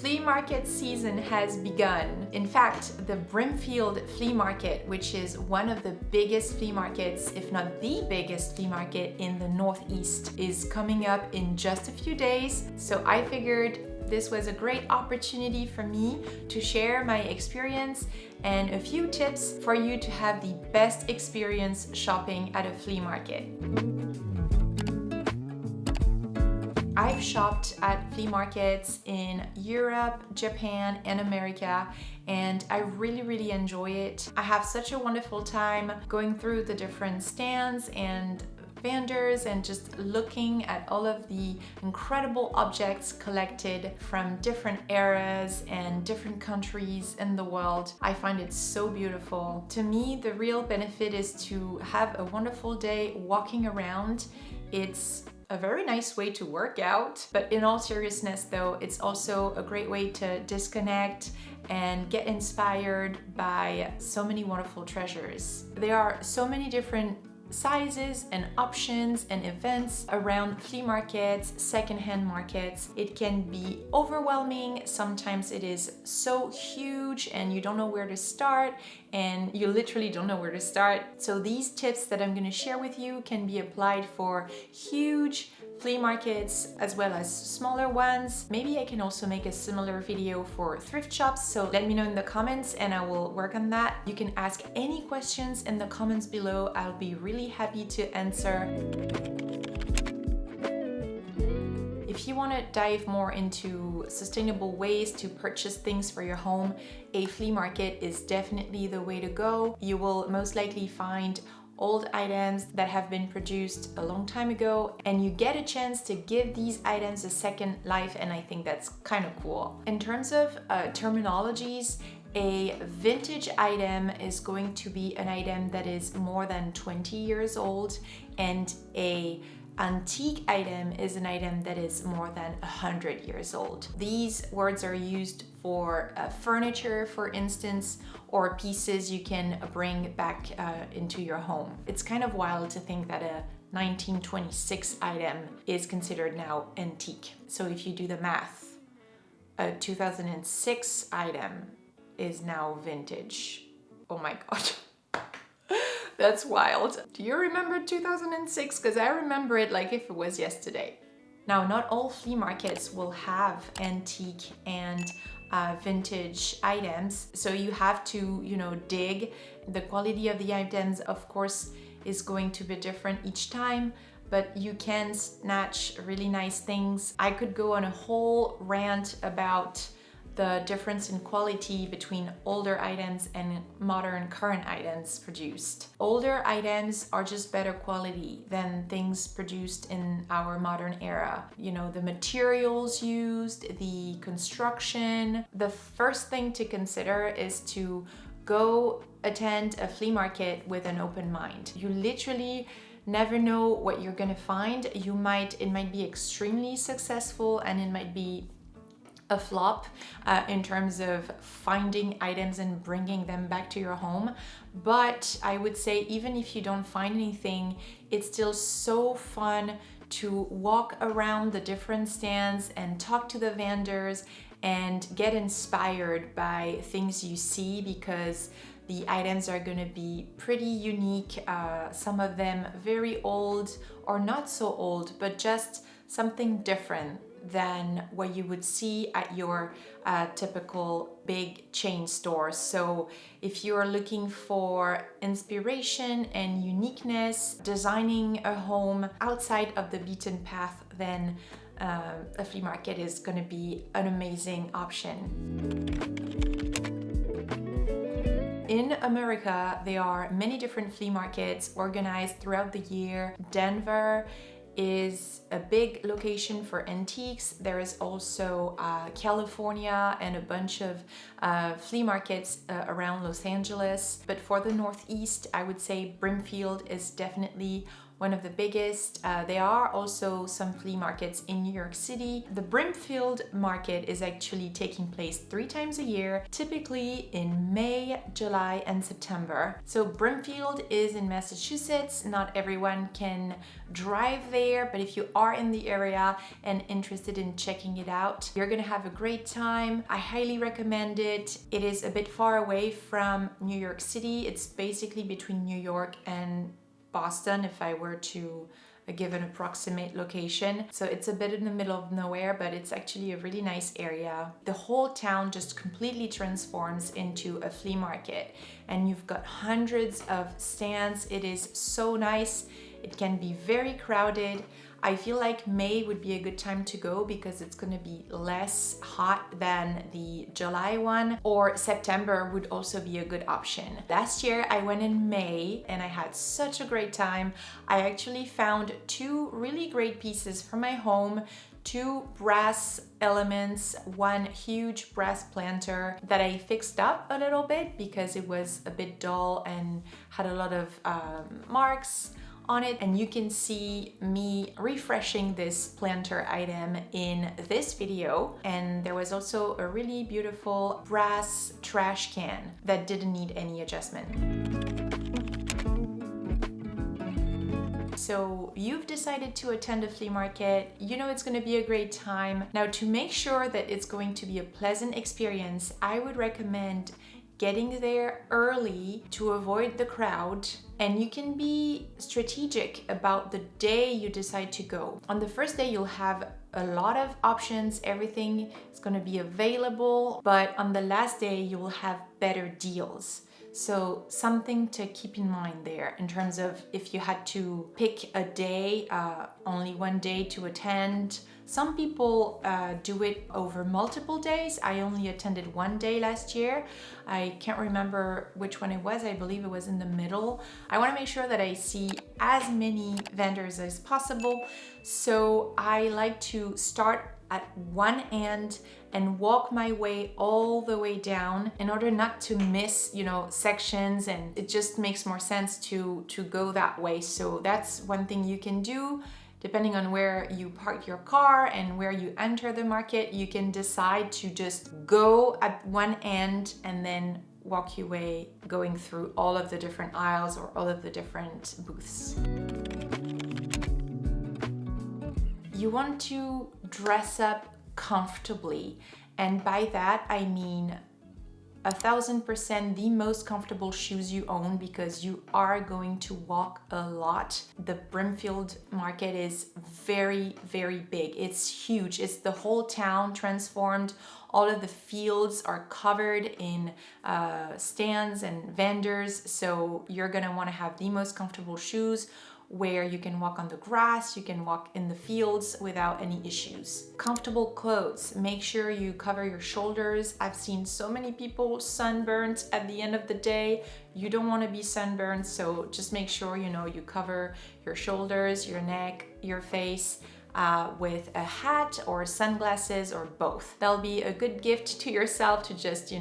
Flea market season has begun. In fact, the Brimfield Flea Market, which is one of the biggest flea markets, if not the biggest flea market in the Northeast, is coming up in just a few days. So I figured this was a great opportunity for me to share my experience and a few tips for you to have the best experience shopping at a flea market. I've shopped at flea markets in Europe, Japan, and America, and I really enjoy it. I have such a wonderful time going through the different stands and vendors and just looking at all of the incredible objects collected from different eras and different countries in the world. I find it so beautiful. To me, the real benefit is to have a wonderful day walking around. It's a very nice way to work out, but in all seriousness though, it's also a great way to disconnect and get inspired by so many wonderful treasures. There are so many different sizes and options and events around flea markets, secondhand markets. It can be overwhelming. Sometimes it is so huge and you don't know where to start, and you literally don't know where to start. So these tips that I'm going to share with you can be applied for huge flea markets as well as smaller ones. Maybe I can also make a similar video for thrift shops, so let me know in the comments and I will work on that. You can ask any questions in the comments below. I'll be really happy to answer. If you want to dive more into sustainable ways to purchase things for your home, a flea market is definitely the way to go. You will most likely find old items that have been produced a long time ago, and you get a chance to give these items a second life, and I think that's kind of cool. In terms of terminologies, a vintage item is going to be an item that is more than 20 years old, and a antique item is an item that is more than 100 years old. These words are used for furniture, for instance, or pieces you can bring back into your home. It's kind of wild to think that a 1926 item is considered now antique. So if you do the math, a 2006 item is now vintage. Oh my God. That's wild. Do you remember 2006? Because I remember it like if it was yesterday. Now, not all flea markets will have antique and vintage items, so you have to, dig. The quality of the items, of course, is going to be different each time, but you can snatch really nice things. I could go on a whole rant about the difference in quality between older items and modern current items produced. Older items are just better quality than things produced in our modern era. The materials used, the construction. The first thing to consider is to go attend a flea market with an open mind. You literally never know what you're gonna find. It might be extremely successful, and it might be a flop in terms of finding items and bringing them back to your home. But I would say even if you don't find anything, it's still so fun to walk around the different stands and talk to the vendors and get inspired by things you see, because the items are going to be pretty unique, some of them very old or not so old, but just something different than what you would see at your typical big chain store. So if you're looking for inspiration and uniqueness, designing a home outside of the beaten path, then a flea market is going to be an amazing option. In America, there are many different flea markets organized throughout the year. Denver is a big location for antiques. There is also California and a bunch of flea markets around Los Angeles. But for the Northeast, I would say Brimfield is definitely one of the biggest. There are also some flea markets in New York City. The Brimfield market is actually taking place 3 times a year, typically in May, July, and September. So Brimfield is in Massachusetts. Not everyone can drive there, but if you are in the area and interested in checking it out, you're gonna have a great time. I highly recommend it. It is a bit far away from New York City. It's basically between New York and Boston, if I were to give an approximate location. So it's a bit in the middle of nowhere, but it's actually a really nice area. The whole town just completely transforms into a flea market, and you've got hundreds of stands. It is so nice. It can be very crowded. I feel like May would be a good time to go because it's gonna be less hot than the July one, or September would also be a good option. Last year I went in May and I had such a great time. I actually found 2 really great pieces for my home, 2 brass elements, 1 huge brass planter that I fixed up a little bit because it was a bit dull and had a lot of marks on it, and you can see me refreshing this planter item in this video. And there was also a really beautiful brass trash can that didn't need any adjustment. So you've decided to attend a flea market, you know it's going to be a great time. Now, to make sure that it's going to be a pleasant experience, I would recommend getting there early to avoid the crowd, and you can be strategic about the day you decide to go. On the first day, you'll have a lot of options, everything is going to be available, but on the last day, you will have better deals. So something to keep in mind there in terms of if you had to pick a day, only one day to attend. Some people do it over multiple days. I only attended 1 day last year. I can't remember which one it was. I believe it was in the middle. I want to make sure that I see as many vendors as possible. So I like to start at one end and walk my way all the way down in order not to miss, sections, and it just makes more sense to go that way. So that's one thing you can do. Depending on where you park your car and where you enter the market, you can decide to just go at one end and then walk your way going through all of the different aisles or all of the different booths. You want to dress up comfortably, and by that I mean 1000% the most comfortable shoes you own, because you are going to walk a lot. The Brimfield market is very, very big. It's huge. It's the whole town transformed. All of the fields are covered in stands and vendors. So you're gonna wanna have the most comfortable shoes where you can walk on the grass, you can walk in the fields without any issues. Comfortable clothes, make sure you cover your shoulders. I've seen so many people sunburned at the end of the day. You don't want to be sunburned, so just make sure you cover your shoulders, your neck, your face with a hat or sunglasses or both. That'll be a good gift to yourself to just,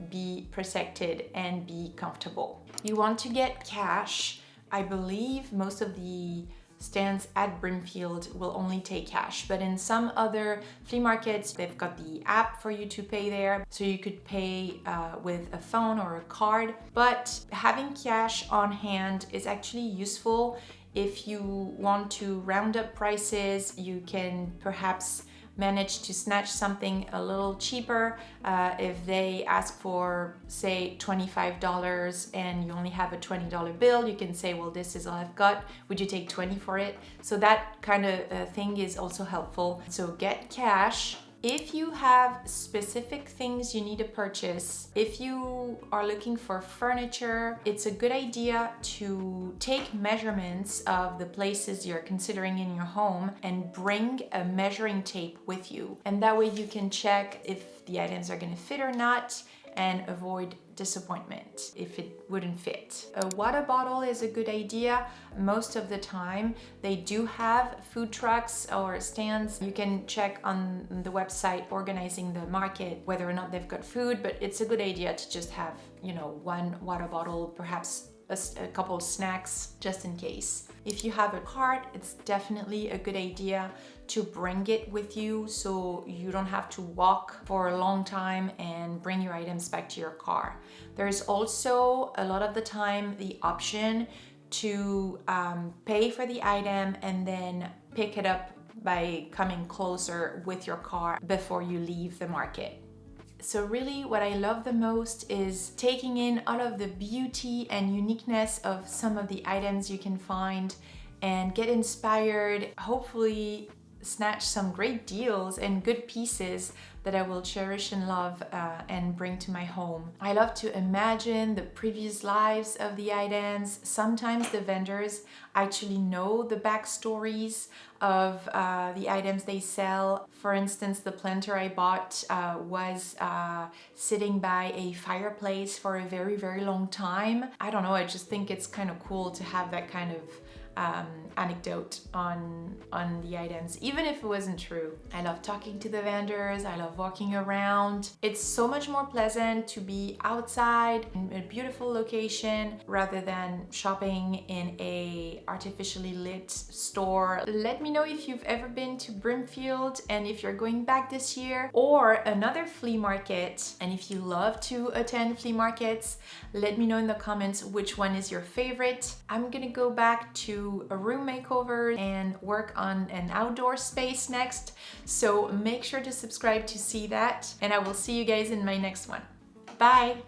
be protected and be comfortable. You want to get cash. I believe most of the stands at Brimfield will only take cash, but in some other flea markets, they've got the app for you to pay there, so you could pay with a phone or a card. But having cash on hand is actually useful. If you want to round up prices, you can perhaps manage to snatch something a little cheaper. If they ask for, say, $25 and you only have a $20 bill, you can say, well, this is all I've got. Would you take 20 for it? So that kind of thing is also helpful. So get cash. If you have specific things you need to purchase, if you are looking for furniture, it's a good idea to take measurements of the places you're considering in your home and bring a measuring tape with you. And that way you can check if the items are gonna fit or not and avoid disappointment if it wouldn't fit. A water bottle is a good idea. Most of the time they do have food trucks or stands. You can check on the website organizing the market whether or not they've got food, but it's a good idea to just have, one water bottle, perhaps a couple snacks just in case. If you have a cart, it's definitely a good idea to bring it with you so you don't have to walk for a long time and bring your items back to your car. There's also a lot of the time the option to pay for the item and then pick it up by coming closer with your car before you leave the market. So really what I love the most is taking in all of the beauty and uniqueness of some of the items you can find and get inspired, hopefully snatch some great deals and good pieces that I will cherish and love and bring to my home. I love to imagine the previous lives of the items. Sometimes the vendors actually know the backstories of the items they sell. For instance, the planter I bought was sitting by a fireplace for a very, very long time. I don't know, I just think it's kind of cool to have that kind of anecdote on the items, even if it wasn't true. I love talking to the vendors, I love walking around. It's so much more pleasant to be outside in a beautiful location rather than shopping in a artificially lit store. Let me know if you've ever been to Brimfield and if you're going back this year or another flea market. And if you love to attend flea markets, let me know in the comments which one is your favorite. I'm gonna go back to a room makeover and work on an outdoor space next, so make sure to subscribe to see that, and I will see you guys in my next one. Bye!